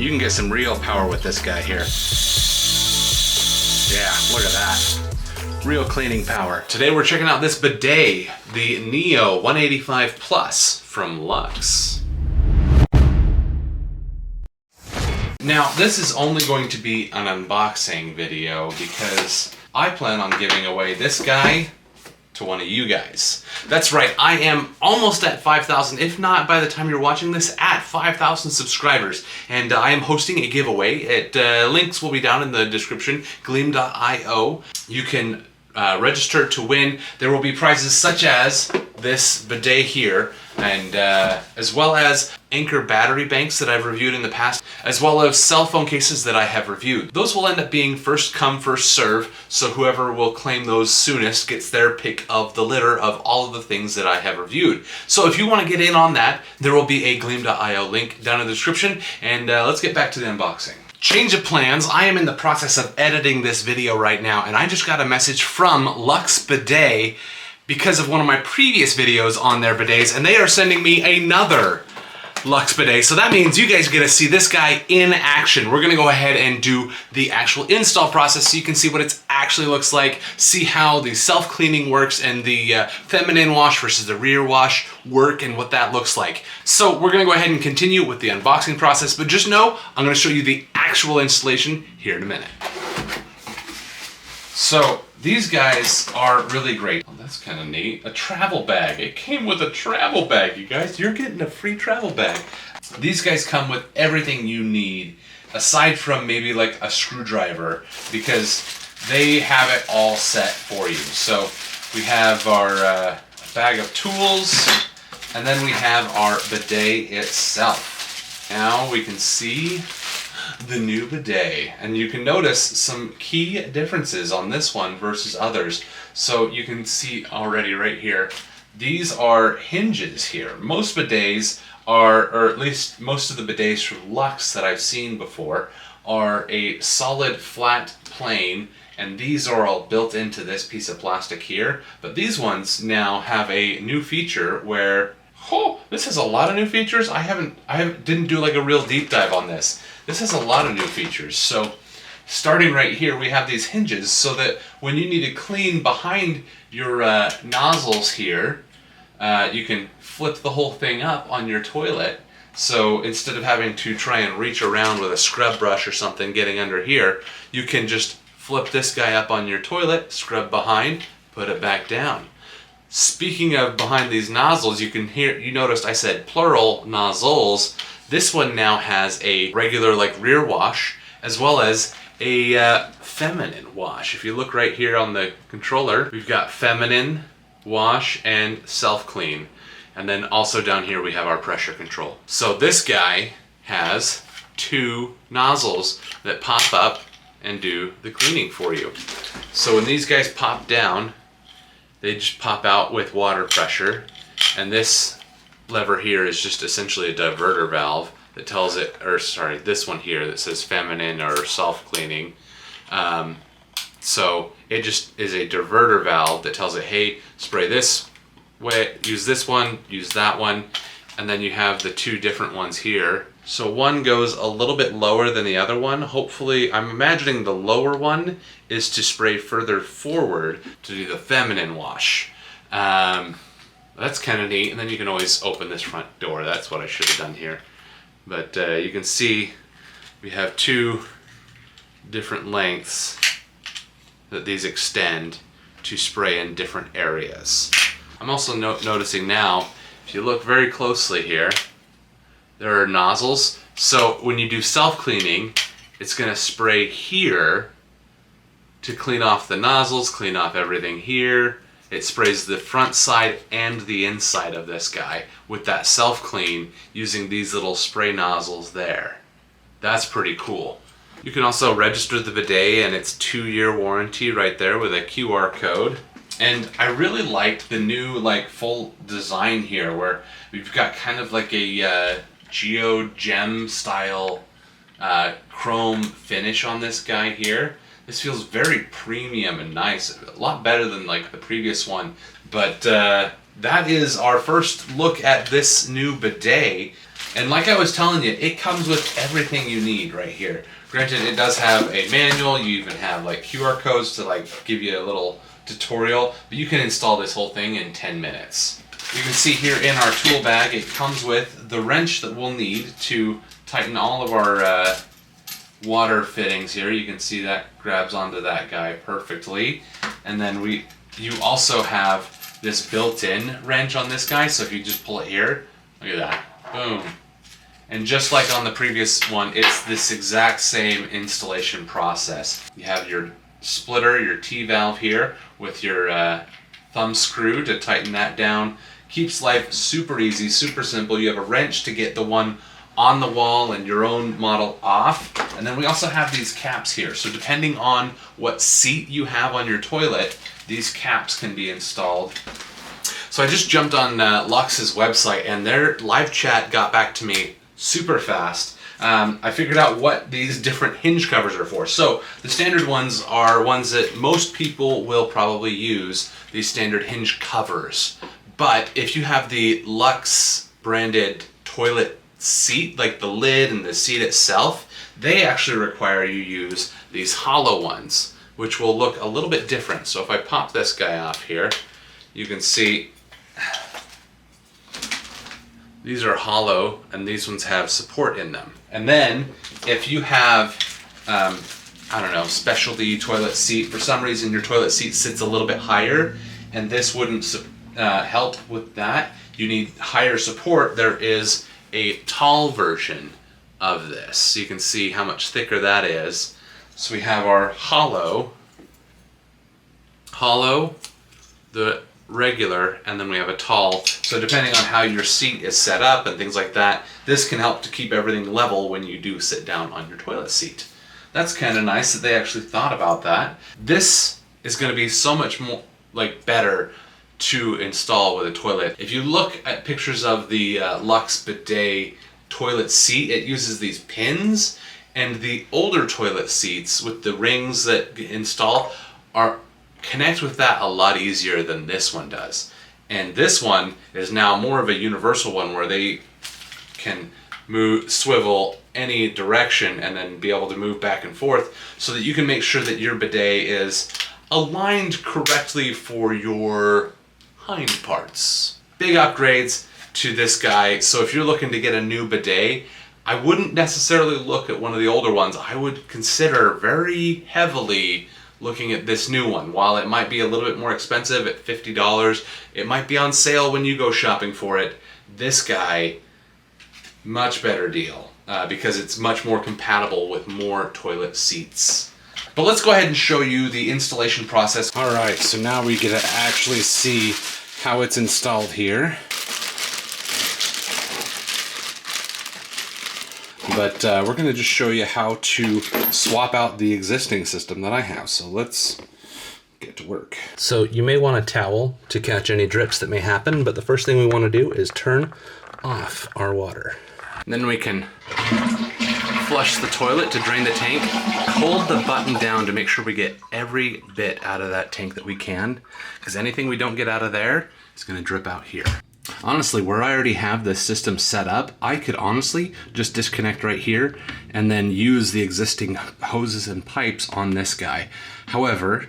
you can get some real power with this guy here. Yeah, look at that. Real cleaning power. Today we're checking out this bidet, the Neo 185 Plus from Luxe. Now, this is only going to be an unboxing video because I plan on giving away this guy to one of you guys. That's right, I am almost at 5,000, if not by the time you're watching this, at 5,000 subscribers. And I am hosting a giveaway. Links will be down in the description, gleam.io. You can register to win. There will be prizes such as this bidet here, and as well as Anchor battery banks that I've reviewed in the past, as well as cell phone cases that I have reviewed. Those will end up being first come, first serve, so whoever will claim those soonest gets their pick of the litter of all of the things that I have reviewed. So if you want to get in on that, there will be a gleam.io link down in the description, and let's get back to the unboxing. Change of plans. I am in the process of editing this video right now, and I just got a message from Luxe Bidet because of one of my previous videos on their bidets, and they are sending me another Luxe Bidet. So that means you guys get to see this guy in action. We're gonna go ahead and do the actual install process so you can see what it actually looks like, see how the self-cleaning works and the feminine wash versus the rear wash work and what that looks like. So we're gonna go ahead and continue with the unboxing process, but just know I'm gonna show you the actual installation here in a minute. So these guys are really great. Oh, that's kind of neat. A travel bag. It came with a travel bag, you guys. You're getting a free travel bag. These guys come with everything you need, aside from maybe like a screwdriver, because they have it all set for you. So we have our bag of tools, and then we have our bidet itself. Now we can see the new bidet, and you can notice some key differences on this one versus others. So you can see already right here, these are hinges here. Most bidets are, or at least most of the bidets from Luxe that I've seen before, are a solid flat plane, and these are all built into this piece of plastic here. But these ones now have a new feature where, oh, this has a lot of new features. I didn't do like a real deep dive on this. This has a lot of new features. So starting right here, we have these hinges so that when you need to clean behind your nozzles here, you can flip the whole thing up on your toilet. So instead of having to try and reach around with a scrub brush or something getting under here, you can just flip this guy up on your toilet, scrub behind, put it back down. Speaking of behind these nozzles, you can hear, you noticed I said plural nozzles. This one now has a regular like rear wash as well as a feminine wash. If you look right here on the controller, we've got feminine wash and self-clean. And then also down here we have our pressure control. So this guy has two nozzles that pop up and do the cleaning for you. So when these guys pop down, they just pop out with water pressure, and this lever here is just essentially a diverter valve that tells it, or sorry, this one here that says feminine or self-cleaning. So it just is a diverter valve that tells it, hey, spray this way, use this one, use that one, and then you have the two different ones here. So one goes a little bit lower than the other one. Hopefully, I'm imagining the lower one is to spray further forward to do the feminine wash. That's kind of neat. And then you can always open this front door. That's what I should have done here. But you can see we have two different lengths that these extend to spray in different areas. I'm also noticing now, if you look very closely here, there are nozzles. So when you do self-cleaning, it's going to spray here to clean off the nozzles, clean off everything here. It sprays the front side and the inside of this guy with that self-clean using these little spray nozzles there. That's pretty cool. You can also register the bidet and its 2-year warranty right there with a QR code. And I really liked the new like full design here where we've got kind of like a Geo Gem style chrome finish on this guy here. This feels very premium and nice, a lot better than like the previous one. But that is our first look at this new bidet. And like I was telling you, it comes with everything you need right here. Granted, it does have a manual. You even have like QR codes to like give you a little tutorial, but you can install this whole thing in 10 minutes. You can see here in our tool bag, it comes with the wrench that we'll need to tighten all of our water fittings here. You can see that grabs onto that guy perfectly. And then you also have this built-in wrench on this guy, so if you just pull it here, look at that, boom. And just like on the previous one, it's this exact same installation process. You have your splitter, your T-valve here with your thumb screw to tighten that down. Keeps life super easy, super simple. You have a wrench to get the one on the wall and your own model off. And then we also have these caps here. So depending on what seat you have on your toilet, these caps can be installed. So I just jumped on Luxe's website and their live chat got back to me super fast. I figured out what these different hinge covers are for. So the standard ones are ones that most people will probably use, these standard hinge covers. But if you have the Luxe branded toilet seat, like the lid and the seat itself, they actually require you use these hollow ones, which will look a little bit different. So if I pop this guy off here, you can see these are hollow and these ones have support in them. And then if you have, I don't know, specialty toilet seat, for some reason your toilet seat sits a little bit higher and this wouldn't help with that, you need higher support, there is a tall version of this. So you can see how much thicker that is. So we have our hollow, the regular, and then we have a tall. So depending on how your seat is set up and things like that, this can help to keep everything level when you do sit down on your toilet seat. That's kind of nice that they actually thought about that. This is going to be so much more better to install with a toilet. If you look at pictures of the Luxe Bidet toilet seat, it uses these pins, and the older toilet seats with the rings that install connect with that a lot easier than this one does. And this one is now more of a universal one where they can swivel any direction and then be able to move back and forth so that you can make sure that your bidet is aligned correctly for your hind parts. Big upgrades to this guy. So if you're looking to get a new bidet, I wouldn't necessarily look at one of the older ones. I would consider very heavily looking at this new one. While it might be a little bit more expensive at $50, it might be on sale when you go shopping for it. This guy, much better deal because it's much more compatible with more toilet seats. But let's go ahead and show you the installation process. All right, so now we get to actually see how it's installed here. But we're going to just show you how to swap out the existing system that I have. So let's get to work. So you may want a towel to catch any drips that may happen, but the first thing we want to do is turn off our water. And then we can flush the toilet to drain the tank. Hold the button down to make sure we get every bit out of that tank that we can, because anything we don't get out of there is going to drip out here. Honestly, where I already have this system set up, I could honestly just disconnect right here and then use the existing hoses and pipes on this guy. However,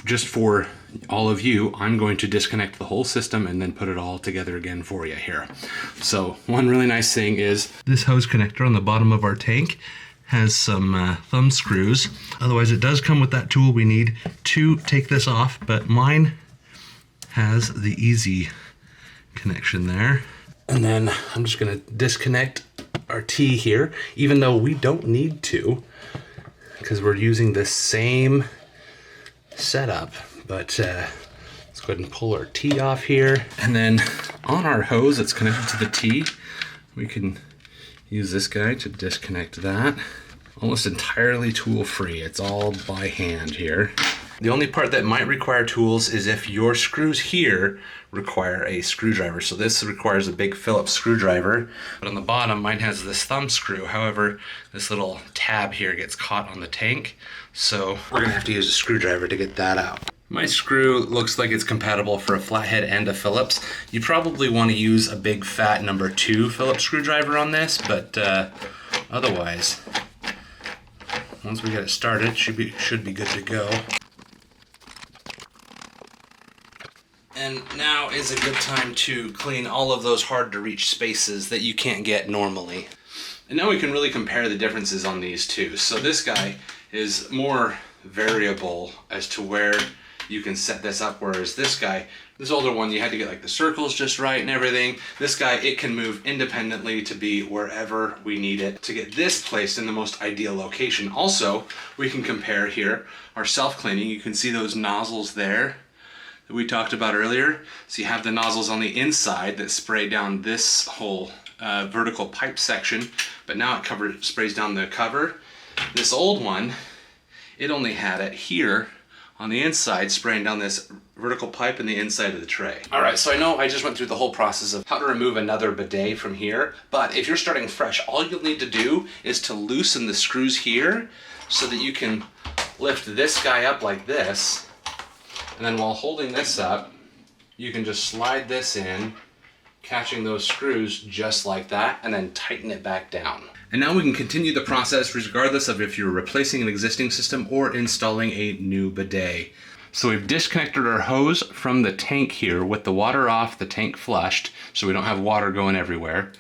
just for all of you, I'm going to disconnect the whole system and then put it all together again for you here. So one really nice thing is this hose connector on the bottom of our tank has some thumb screws. Otherwise, it does come with that tool we need to take this off, but mine has the easy connection there. And then I'm just gonna disconnect our T here, even though we don't need to, because we're using the same setup. But let's go ahead and pull our T off here. And then on our hose that's connected to the T, we can use this guy to disconnect that. Almost entirely tool free. It's all by hand here. The only part that might require tools is if your screws here require a screwdriver. So this requires a big Phillips screwdriver, but on the bottom mine has this thumb screw. However, this little tab here gets caught on the tank, so we're gonna have to use a screwdriver to get that out. My screw looks like it's compatible for a flathead and a Phillips. You probably want to use a big fat number 2 Phillips screwdriver on this, but otherwise, once we get it started, should be good to go. And now is a good time to clean all of those hard to reach spaces that you can't get normally. And now we can really compare the differences on these two. So this guy is more variable as to where you can set this up, whereas this guy, this older one, you had to get like the circles just right and everything. This guy, it can move independently to be wherever we need it to get this placed in the most ideal location. Also, we can compare here our self-cleaning. You can see those nozzles there that we talked about earlier. So you have the nozzles on the inside that spray down this whole vertical pipe section, but now it sprays down the cover. This old one, it only had it here on the inside, spraying down this vertical pipe in the inside of the tray. All right, so I know I just went through the whole process of how to remove another bidet from here, but if you're starting fresh, all you'll need to do is to loosen the screws here so that you can lift this guy up like this, and then while holding this up, you can just slide this in, catching those screws just like that, and then tighten it back down. And now we can continue the process regardless of if you're replacing an existing system or installing a new bidet. So we've disconnected our hose from the tank here with the water off, the tank flushed, so we don't have water going everywhere.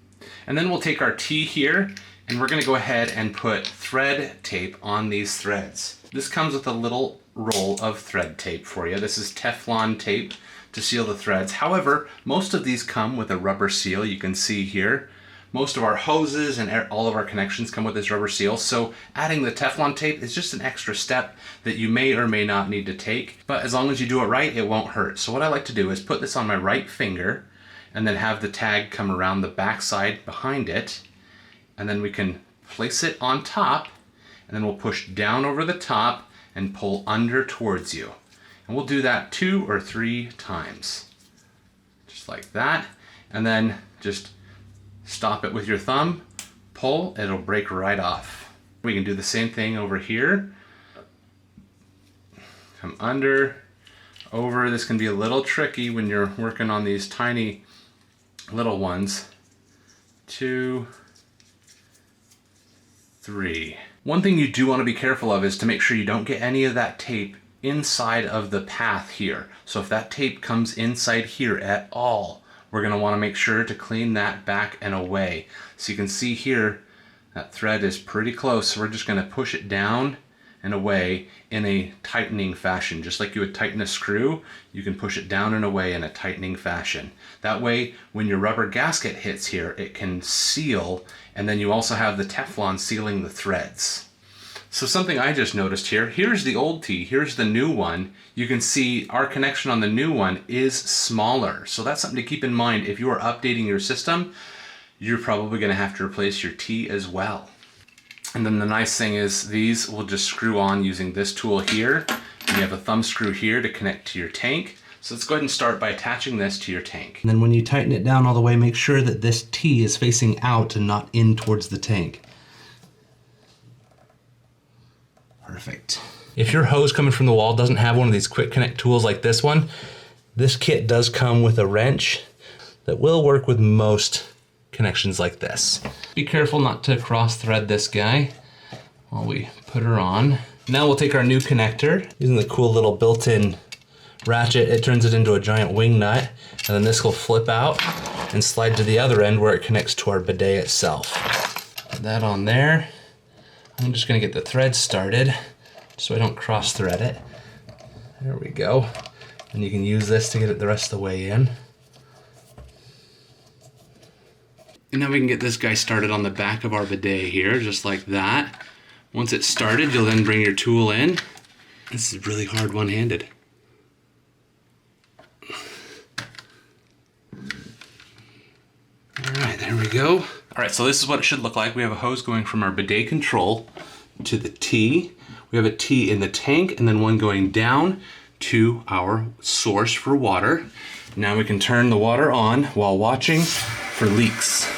And then we'll take our T here, and we're gonna go ahead and put thread tape on these threads. This comes with a little roll of thread tape for you. This is Teflon tape to seal the threads. However, most of these come with a rubber seal. You can see here, most of our hoses and all of our connections come with this rubber seal, so adding the Teflon tape is just an extra step that you may or may not need to take, but as long as you do it right, it won't hurt. So what I like to do is put this on my right finger and then have the tag come around the back side behind it, and then we can place it on top, and then we'll push down over the top and pull under towards you. And we'll do that 2 or 3 times, just like that, and then just stop it with your thumb, pull, it'll break right off. We can do the same thing over here. Come under, over. This can be a little tricky when you're working on these tiny little ones. 2, 3. One thing you do want to be careful of is to make sure you don't get any of that tape inside of the path here. So if that tape comes inside here at all, we're going to want to make sure to clean that back and away. So you can see here, that thread is pretty close. So we're just going to push it down and away in a tightening fashion. Just like you would tighten a screw, you can push it down and away in a tightening fashion. That way, when your rubber gasket hits here, it can seal, and then you also have the Teflon sealing the threads. So something I just noticed here, here's the old T, here's the new one. You can see our connection on the new one is smaller. So that's something to keep in mind. If you are updating your system, you're probably gonna have to replace your T as well. And then the nice thing is these will just screw on using this tool here. And you have a thumb screw here to connect to your tank. So let's go ahead and start by attaching this to your tank. And then when you tighten it down all the way, make sure that this T is facing out and not in towards the tank. Perfect. If your hose coming from the wall doesn't have one of these quick connect tools like this one, this kit does come with a wrench that will work with most connections like this. Be careful not to cross thread this guy while we put her on. Now we'll take our new connector, using the cool little built-in ratchet, it turns it into a giant wing nut, and then this will flip out and slide to the other end where it connects to our bidet itself. Put that on there. I'm just gonna get the thread started so I don't cross thread it. There we go. And you can use this to get it the rest of the way in. And now we can get this guy started on the back of our bidet here, just like that. Once it's started, you'll then bring your tool in. This is really hard one-handed. All right, there we go. All right, so this is what it should look like. We have a hose going from our bidet control to the T. We have a T in the tank and then one going down to our source for water. Now we can turn the water on while watching for leaks.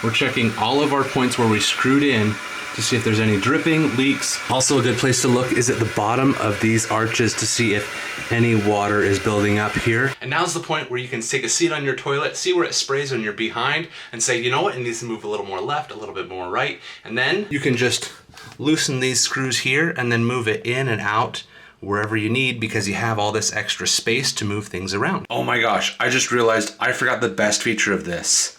We're checking all of our points where we screwed in to to see if there's any dripping, leaks. Also a good place to look is at the bottom of these arches to see if any water is building up here. And now's the point where you can take a seat on your toilet, see where it sprays when you're behind, and say, you know what, it needs to move a little more left, a little bit more right. And then you can just loosen these screws here and then move it in and out wherever you need, because you have all this extra space to move things around. Oh my gosh, I just realized I forgot the best feature of this.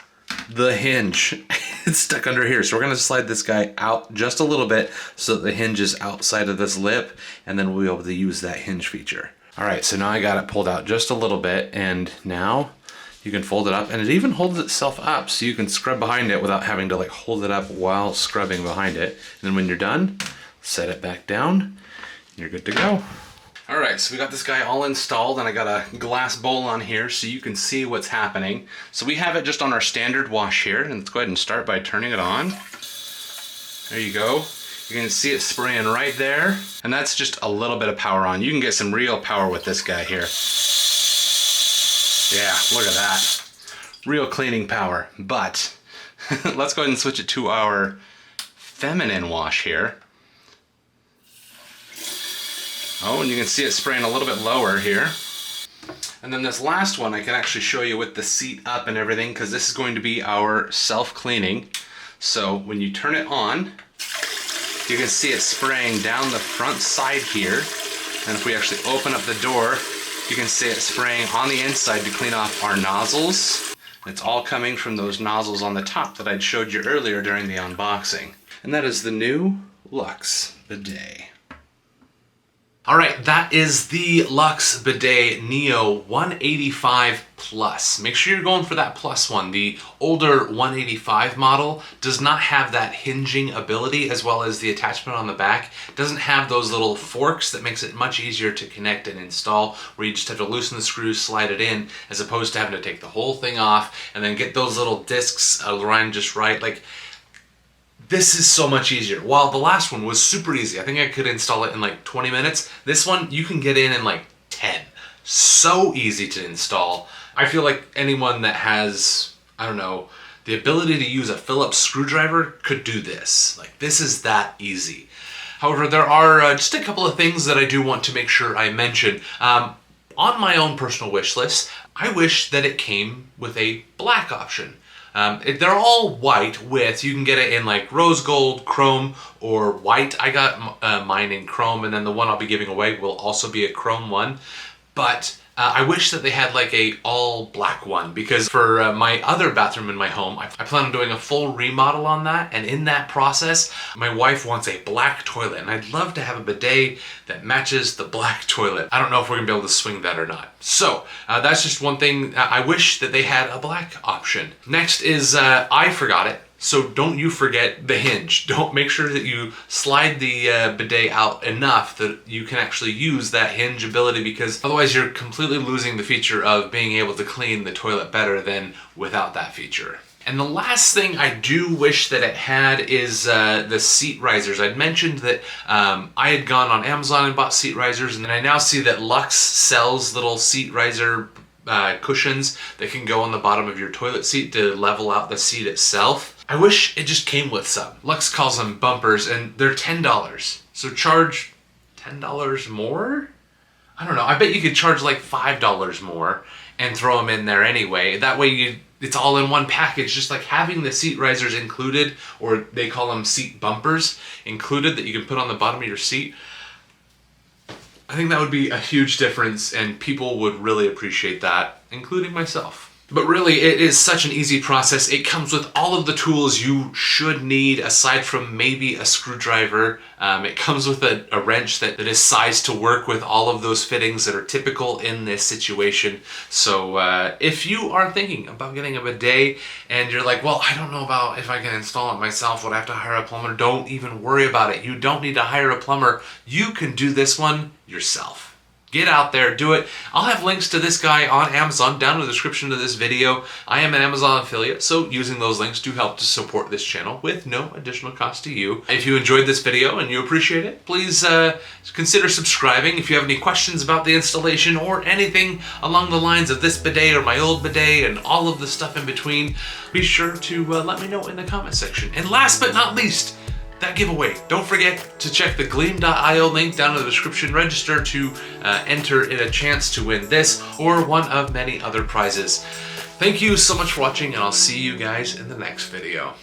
The hinge. It's stuck under here. So we're gonna slide this guy out just a little bit so that the hinge is outside of this lip, and then we'll be able to use that hinge feature. All right, so now I got it pulled out just a little bit, and now you can fold it up, and it even holds itself up so you can scrub behind it without having to like hold it up while scrubbing behind it. And then when you're done, set it back down. You're good to go. All right, so we got this guy all installed, and I got a glass bowl on here so you can see what's happening. So we have it just on our standard wash here, and let's go ahead and start by turning it on. There you go. You can see it spraying right there, and that's just a little bit of power on. You can get some real power with this guy here. Yeah, look at that. Real cleaning power. But let's go ahead and switch it to our feminine wash here. Oh, and you can see it spraying a little bit lower here. And then this last one I can actually show you with the seat up and everything, because this is going to be our self-cleaning. So when you turn it on, you can see it spraying down the front side here. And if we actually open up the door, you can see it spraying on the inside to clean off our nozzles. It's all coming from those nozzles on the top that I showed you earlier during the unboxing. And that is the new Luxe Bidet. All right, that is the Luxe Bidet Neo 185 Plus. Make sure you're going for that plus one. The older 185 model does not have that hinging ability, as well as the attachment on the back. It doesn't have those little forks that makes it much easier to connect and install, where you just have to loosen the screws, slide it in, as opposed to having to take the whole thing off and then get those little discs aligned just right. Like, this is so much easier. While the last one was super easy, I think I could install it in like 20 minutes. This one, you can get in like 10. So easy to install. I feel like anyone that has, I don't know, the ability to use a Phillips screwdriver could do this. Like, this is that easy. However, there are just a couple of things that I do want to make sure I mention. On my own personal wish list, I wish that it came with a black option. They're all white with, you can get it in like rose gold, chrome, or white. I got mine in chrome, and then the one I'll be giving away will also be a chrome one. But I wish that they had like a all black one, because for my other bathroom in my home, I plan on doing a full remodel on that, and in that process, my wife wants a black toilet, and I'd love to have a bidet that matches the black toilet. I don't know if we're gonna be able to swing that or not. So that's just one thing. I wish that they had a black option. Next is, I forgot it. So don't you forget the hinge. Don't make sure that you slide the bidet out enough that you can actually use that hinge ability, because otherwise you're completely losing the feature of being able to clean the toilet better than without that feature. And the last thing I do wish that it had is the seat risers. I'd mentioned that I had gone on Amazon and bought seat risers, and I now see that Luxe sells little seat riser cushions that can go on the bottom of your toilet seat to level out the seat itself. I wish it just came with some. Luxe calls them bumpers, and they're $10. So charge $10 more? I don't know. I bet you could charge like $5 more and throw them in there anyway. That way it's all in one package. Just like having the seat risers included, or they call them seat bumpers included, that you can put on the bottom of your seat. I think that would be a huge difference, and people would really appreciate that, including myself. But really, it is such an easy process. It comes with all of the tools you should need, aside from maybe a screwdriver. It comes with a wrench that is sized to work with all of those fittings that are typical in this situation. So if you are thinking about getting a bidet and you're like, well, I don't know about if I can install it myself, would I have to hire a plumber? Don't even worry about it. You don't need to hire a plumber. You can do this one yourself. Get out there, do it. I'll have links to this guy on Amazon down in the description of this video. I am an Amazon affiliate, so using those links do help to support this channel with no additional cost to you. If you enjoyed this video and you appreciate it, please consider subscribing. If you have any questions about the installation or anything along the lines of this bidet or my old bidet and all of the stuff in between, be sure to let me know in the comment section. And last but not least, that giveaway. Don't forget to check the gleam.io link down in the description. Register to enter in a chance to win this or one of many other prizes. Thank you so much for watching, and I'll see you guys in the next video.